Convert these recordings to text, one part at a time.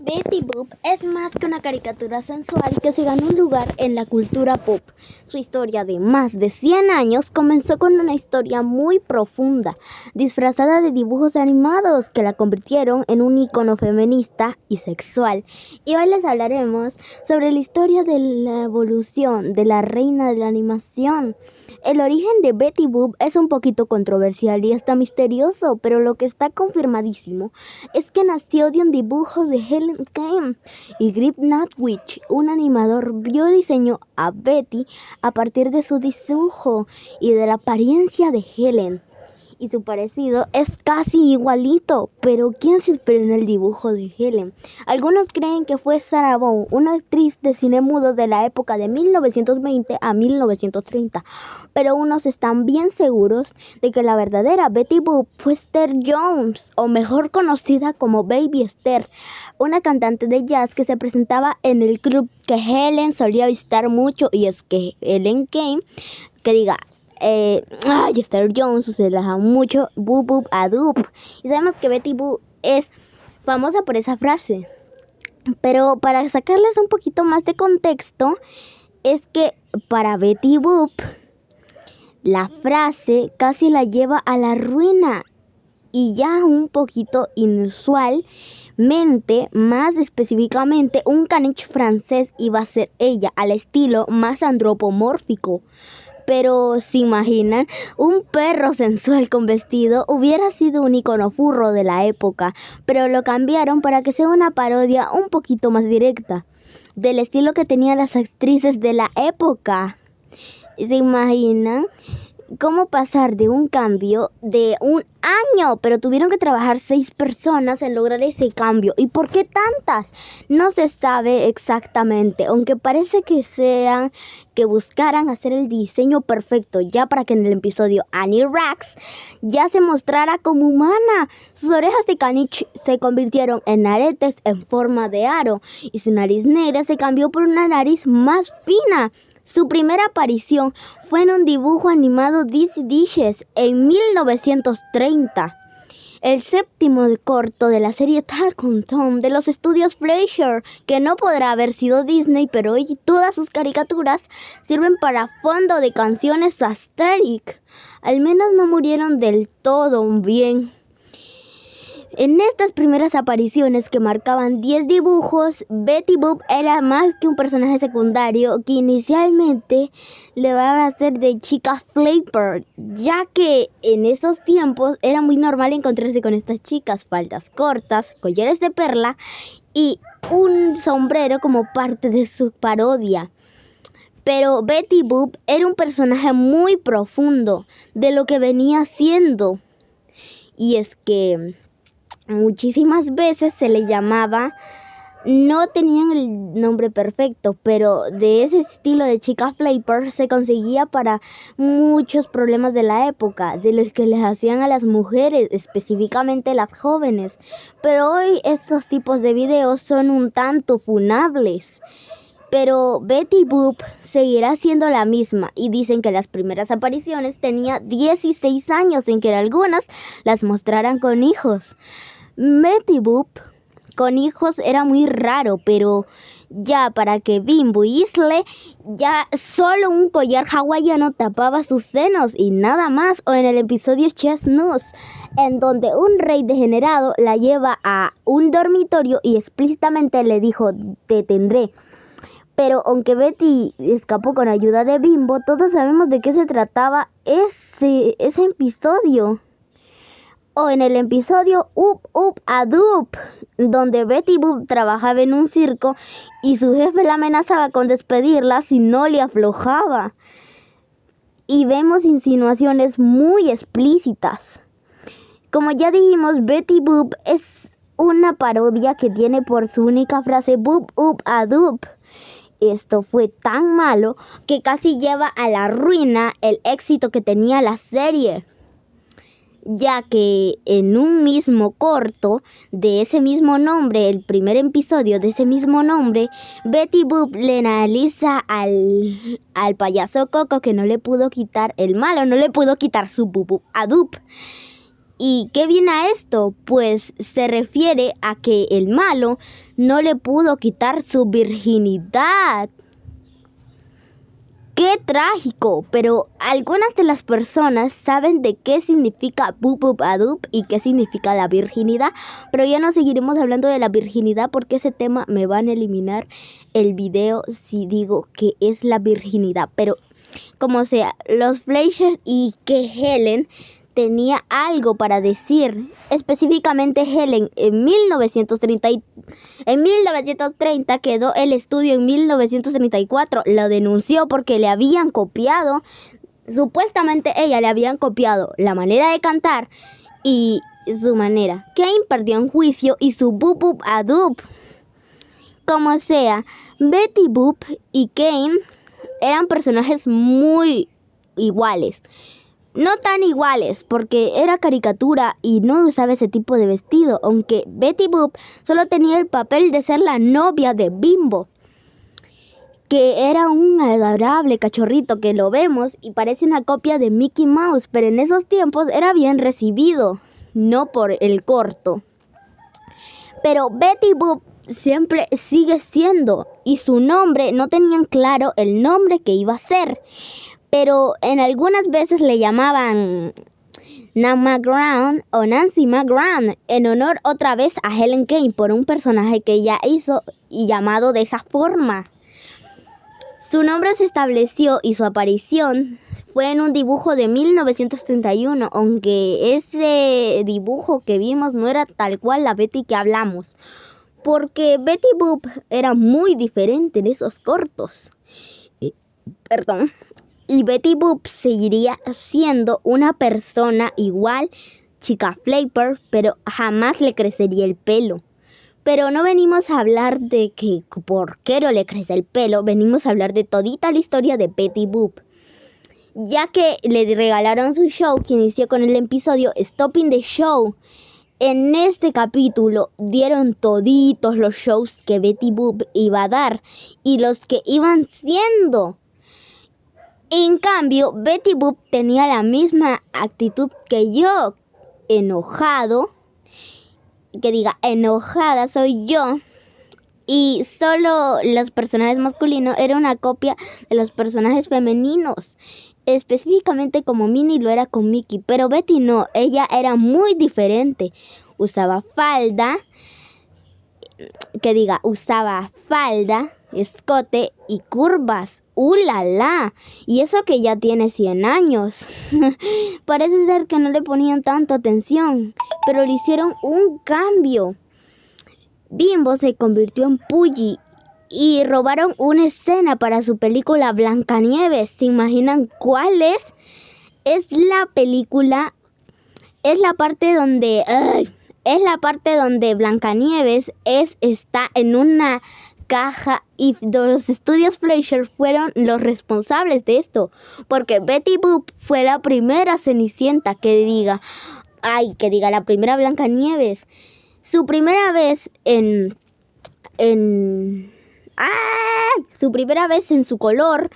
Betty Boop es más que una caricatura sensual que se ganó un lugar en la cultura pop. Su historia de más de 100 años comenzó con una historia muy profunda, disfrazada de dibujos animados que la convirtieron en un icono feminista y sexual. Y hoy les hablaremos sobre la historia de la evolución de la reina de la animación. El origen de Betty Boop es un poquito controversial y hasta misterioso, pero lo que está confirmadísimo es que nació de un dibujo de Helen Kane y Greg Nutwich, un animador, diseñó a Betty a partir de su dibujo y de la apariencia de Helen. Y su parecido es casi igualito, pero ¿quién se inspiró en el dibujo de Helen? Algunos creen que fue Sarah Vaughan, una actriz de cine mudo de la época de 1920 a 1930, pero unos están bien seguros de que la verdadera Betty Boop fue Esther Jones, o mejor conocida como Baby Esther, una cantante de jazz que se presentaba en el club que Helen solía visitar mucho, y es que Helen Kane, que diga... Esther Jones se la da mucho boop boop a doop. Y sabemos que Betty Boop es famosa por esa frase. Pero para sacarles un poquito más de contexto, es que para Betty Boop la frase casi la lleva a la ruina. Y ya un poquito inusualmente, más específicamente, un caniche francés iba a ser ella, al estilo más antropomórfico. Pero, ¿se imaginan? Un perro sensual con vestido hubiera sido un icono furro de la época, pero lo cambiaron para que sea una parodia un poquito más directa, del estilo que tenían las actrices de la época. ¿Se imaginan? ¿Cómo pasar de un cambio de un año? Pero tuvieron que trabajar 6 personas en lograr ese cambio. ¿Y por qué tantas? No se sabe exactamente, aunque parece que buscaran hacer el diseño perfecto, ya para que en el episodio Annie Rax ya se mostrara como humana. Sus orejas de caniche se convirtieron en aretes en forma de aro y su nariz negra se cambió por una nariz más fina. Su primera aparición fue en un dibujo animado Dizzy Dishes en 1930, el séptimo corto de la serie Talcum Tom de los estudios Fleischer, que no podrá haber sido Disney, pero hoy todas sus caricaturas sirven para fondo de canciones Asterix. Al menos no murieron del todo bien. En estas primeras apariciones, que marcaban 10 dibujos, Betty Boop era más que un personaje secundario que inicialmente le van a hacer de chica flapper, ya que en esos tiempos era muy normal encontrarse con estas chicas, faldas cortas, collares de perla y un sombrero como parte de su parodia. Pero Betty Boop era un personaje muy profundo de lo que venía siendo, y es que muchísimas veces se le llamaba, no tenían el nombre perfecto, pero de ese estilo de chica flapper se conseguía para muchos problemas de la época, de los que les hacían a las mujeres, específicamente las jóvenes. Pero hoy estos tipos de videos son un tanto funables. Pero Betty Boop seguirá siendo la misma, y dicen que las primeras apariciones tenía 16 años, en que algunas las mostraran con hijos. Betty Boop con hijos era muy raro, pero ya para que Bimbo y Isle, ya solo un collar hawaiano tapaba sus senos y nada más. O en el episodio Chestnuts, en donde un rey degenerado la lleva a un dormitorio y explícitamente le dijo: te tendré. Pero aunque Betty escapó con ayuda de Bimbo, todos sabemos de qué se trataba ese episodio. O en el episodio Up Up a Doop, donde Betty Boop trabajaba en un circo y su jefe la amenazaba con despedirla si no le aflojaba. Y vemos insinuaciones muy explícitas. Como ya dijimos, Betty Boop es una parodia que tiene por su única frase Boop Up a Doop. Esto fue tan malo que casi lleva a la ruina el éxito que tenía la serie, ya que en un mismo corto de ese mismo nombre, el primer episodio de ese mismo nombre, Betty Boop le analiza al payaso Coco que no le pudo quitar, el malo no le pudo quitar su Boop Boop a Doop. ¿Y qué viene a esto? Pues se refiere a que el malo no le pudo quitar su virginidad. ¡Qué trágico! Pero algunas de las personas saben de qué significa Boop Boop Adoop y qué significa la virginidad. Pero ya no seguiremos hablando de la virginidad porque ese tema me van a eliminar el video si digo que es la virginidad. Pero como sea, los Fleischer y que Helen tenía algo para decir. Específicamente Helen en 1930 quedó el estudio en 1934. Lo denunció porque le habían copiado. Supuestamente ella le habían copiado la manera de cantar y su manera. Kane perdió en juicio y su Boop Boop Adoop. Como sea, Betty Boop y Kane eran personajes muy iguales. No tan iguales, porque era caricatura y no usaba ese tipo de vestido, aunque Betty Boop solo tenía el papel de ser la novia de Bimbo, que era un adorable cachorrito que lo vemos y parece una copia de Mickey Mouse, pero en esos tiempos era bien recibido, no por el corto. Pero Betty Boop siempre sigue siendo, y su nombre no tenían claro el nombre que iba a ser. Pero en algunas veces le llamaban Nan McGraw o Nancy McGraw en honor otra vez a Helen Kane por un personaje que ella hizo y llamado de esa forma. Su nombre se estableció y su aparición fue en un dibujo de 1931, aunque ese dibujo que vimos no era tal cual la Betty que hablamos, porque Betty Boop era muy diferente en esos cortos. Y Betty Boop seguiría siendo una persona igual, chica Flavor, pero jamás le crecería el pelo. Pero no venimos a hablar de que por qué no le crece el pelo, venimos a hablar de todita la historia de Betty Boop. Ya que le regalaron su show que inició con el episodio Stopping the Show. En este capítulo dieron toditos los shows que Betty Boop iba a dar y los que iban siendo. En cambio, Betty Boop tenía la misma actitud que yo, enojada soy yo, y solo los personajes masculinos eran una copia de los personajes femeninos, específicamente como Minnie lo era con Mickey, pero Betty no, ella era muy diferente, usaba falda, escote y curvas. ¡La! Y eso que ya tiene 100 años. Parece ser que no le ponían tanto atención, pero le hicieron un cambio. Bimbo se convirtió en Puggy y robaron una escena para su película Blancanieves. ¿Se imaginan cuál es? Es la película, es la parte donde Blancanieves está en una caja y los estudios Fleischer fueron los responsables de esto, porque Betty Boop fue la primera Cenicienta la primera Blancanieves. Su primera vez en su color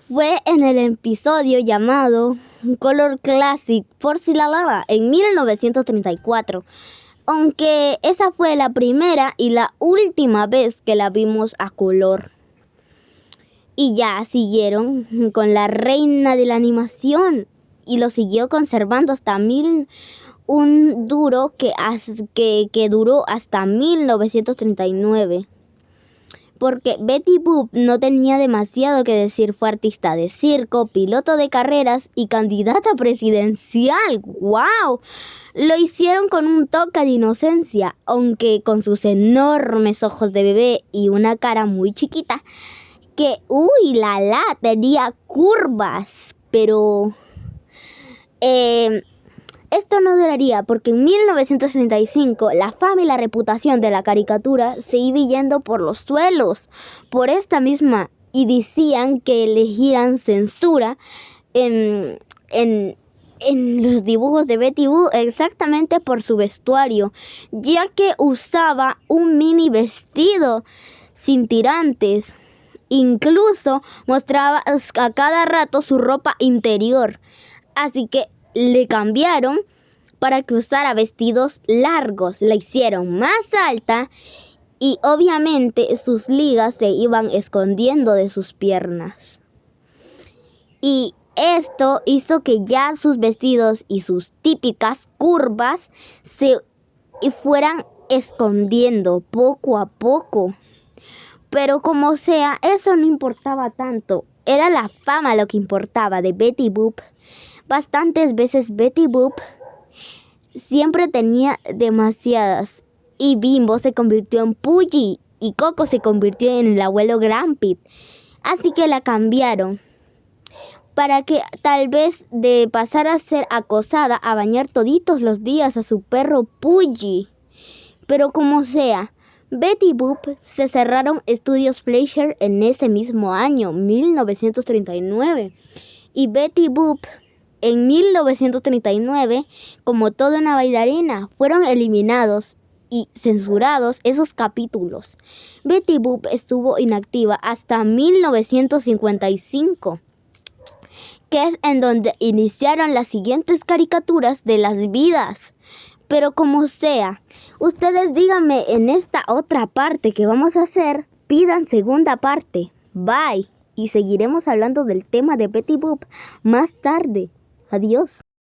fue en el episodio llamado Color Classic por Cilalala en 1934. Aunque esa fue la primera y la última vez que la vimos a color. Y ya siguieron con la reina de la animación y lo siguió conservando hasta que duró hasta 1939. Porque Betty Boop no tenía demasiado que decir, fue artista de circo, piloto de carreras y candidata presidencial. ¡Wow! Lo hicieron con un toque de inocencia, aunque con sus enormes ojos de bebé y una cara muy chiquita, que tenía curvas, pero esto no duraría porque en 1935 la fama y la reputación de la caricatura se iba yendo por los suelos por esta misma y decían que elegían censura en los dibujos de Betty Boop exactamente por su vestuario, ya que usaba un mini vestido sin tirantes. Incluso mostraba a cada rato su ropa interior. Así que le cambiaron para que usara vestidos largos. La hicieron más alta y obviamente sus ligas se iban escondiendo de sus piernas. Y esto hizo que ya sus vestidos y sus típicas curvas se fueran escondiendo poco a poco. Pero como sea, eso no importaba tanto. Era la fama lo que importaba de Betty Boop. Bastantes veces Betty Boop siempre tenía demasiadas. Y Bimbo se convirtió en Pudgy. Y Coco se convirtió en el abuelo Grumpy. Así que la cambiaron. Para que tal vez de pasar a ser acosada a bañar toditos los días a su perro Pudgy. Pero como sea, Betty Boop se cerraron estudios Fleischer en ese mismo año, 1939. Y Betty Boop en 1939, como toda una bailarina, fueron eliminados y censurados esos capítulos. Betty Boop estuvo inactiva hasta 1955. Que es en donde iniciaron las siguientes caricaturas de las vidas. Pero como sea, ustedes díganme en esta otra parte que vamos a hacer, pidan segunda parte. Bye. Y seguiremos hablando del tema de Betty Boop más tarde. Adiós.